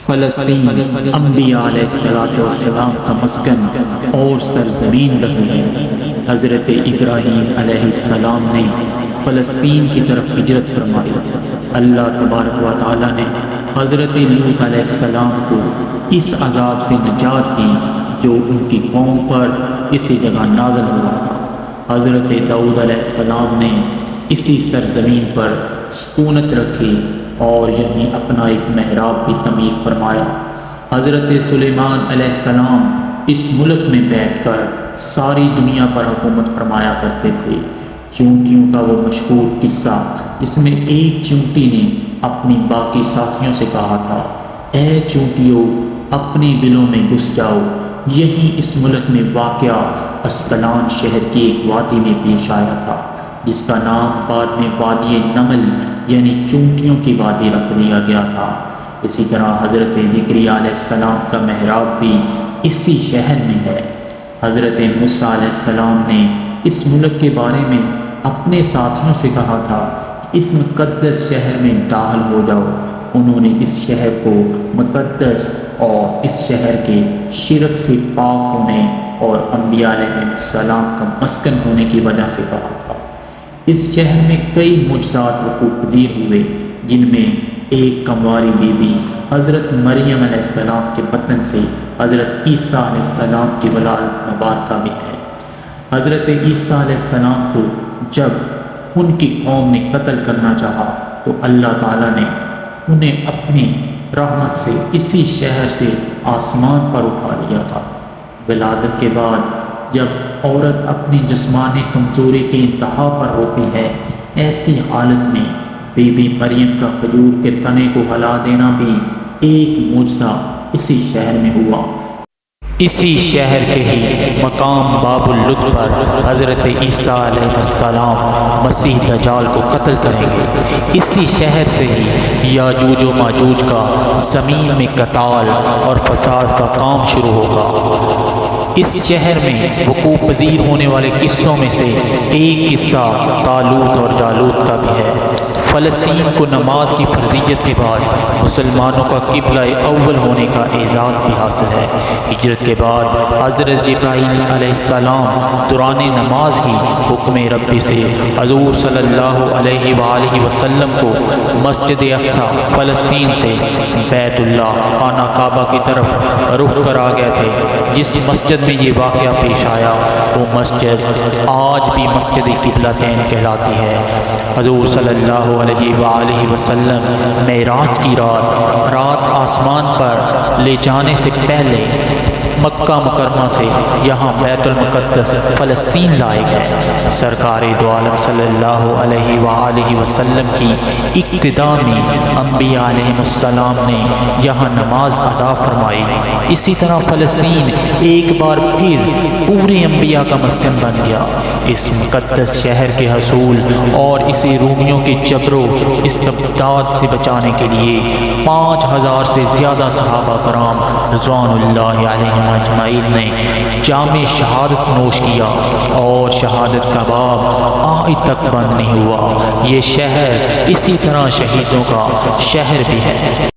فلسطین انبیاء علیہ السلام کا مسکن اور سرزمین رہی ہے۔ حضرت ابراہیم علیہ السلام نے فلسطین کی طرف ہجرت فرمائی۔ اللہ تبارک و تعالیٰ نے حضرت لوط علیہ السلام کو اس عذاب سے نجات دی جو ان کی قوم پر اسی جگہ نازل ہوا تھا۔ حضرت داؤد علیہ السلام نے اسی سرزمین پر سکونت رکھی اور یہیں اپنا ایک محراب بھی تعمیر فرمایا۔ حضرت سلیمان علیہ السلام اس ملک میں بیٹھ کر ساری دنیا پر حکومت فرمایا کرتے تھے۔ چونٹیوں کا وہ مشہور قصہ جس میں ایک چونٹی نے اپنی باقی ساتھیوں سے کہا تھا، اے چونٹیوں اپنے بلوں میں گھس جاؤ، یہی اس ملک میں واقع اسقلان شہر کی ایک وادی میں پیش آیا تھا جس کا نام بعد میں وادی نمل یعنی چونٹیوں کی وادی رکھ دیا گیا تھا۔ اسی طرح حضرت زکریا علیہ السلام کا محراب بھی اسی شہر میں ہے۔ حضرت موسیٰ علیہ السلام نے اس ملک کے بارے میں اپنے ساتھیوں سے کہا تھا اس مقدس شہر میں داخل ہو جاؤ۔ انہوں نے اس شہر کو مقدس اور اس شہر کے شرک سے پاک ہونے اور انبیاء علیہ السلام کا مسکن ہونے کی وجہ سے کہا تھا۔ اس شہر میں کئی معجزات وقوع پذیر ہوئے جن میں ایک کنواری بیوی حضرت مریم علیہ السلام کے بطن سے حضرت عیسیٰ علیہ السلام کی ولادت مبارکہ بھی ہے۔ حضرت عیسیٰ علیہ السلام کو جب ان کی قوم نے قتل کرنا چاہا تو اللہ تعالیٰ نے انہیں اپنی رحمت سے اسی شہر سے آسمان پر اٹھا لیا تھا۔ ولادت کے بعد جب عورت اپنی جسمانی کمزوری کی انتہا پر ہوتی ہے، ایسی حالت میں بی بی مریم کا کھجور کے تنے کو ہلا دینا بھی ایک معجزہ اسی شہر میں ہوا۔ اسی شہر کے ہی مقام باب اللد پر حضرت عیسیٰ علیہ السلام مسیح دجال کو قتل کریں گے۔ اسی شہر سے ہی یاجوج و ماجوج کا زمین میں قتال اور فساد کا کام شروع ہوگا۔ اس شہر میں وقوع پذیر ہونے والے قصوں میں سے ایک قصہ طالوت اور جالوت کا بھی ہے۔ فلسطین کو نماز کی فرضیت کے بعد مسلمانوں کا قبلہ اول ہونے کا اعزاز بھی حاصل ہے۔ ہجرت کے بعد حضرت جبرائیل علیہ السلام دوران نماز ہی حکم ربی سے حضور صلی اللہ علیہ وآلہ وسلم کو مسجد اقصی فلسطین سے بیت اللہ خانہ کعبہ کی طرف رخ کر آ گئے تھے۔ جس مسجد میں یہ واقعہ پیش آیا وہ مسجد آج بھی مسجد قبلتین کہلاتی ہے۔ حضور صلی اللہ علیہ وآلہ وسلم معراج کی رات آسمان پر لے جانے سے پہلے مکہ مکرمہ سے یہاں بیت المقدس فلسطین لائے گئے۔ سرکار دو عالم صلی اللہ علیہ وآلہ وسلم کی ابتدا میں انبیاء علیہ السلام نے یہاں نماز ادا فرمائی۔ اسی طرح فلسطین ایک بار پھر پورے انبیاء کا مسکن بن گیا۔ اس مقدس شہر کے حصول اور اسے رومیوں کے جبر و استبداد سے بچانے کے لیے 5000 سے زیادہ صحابہ کرام رضوان اللہ علیہم اجمعین نے جام شہادت نوش کیا اور شہادت کا باب آج تک بند نہیں ہوا۔ یہ شہر اسی طرح شہیدوں کا شہر بھی ہے۔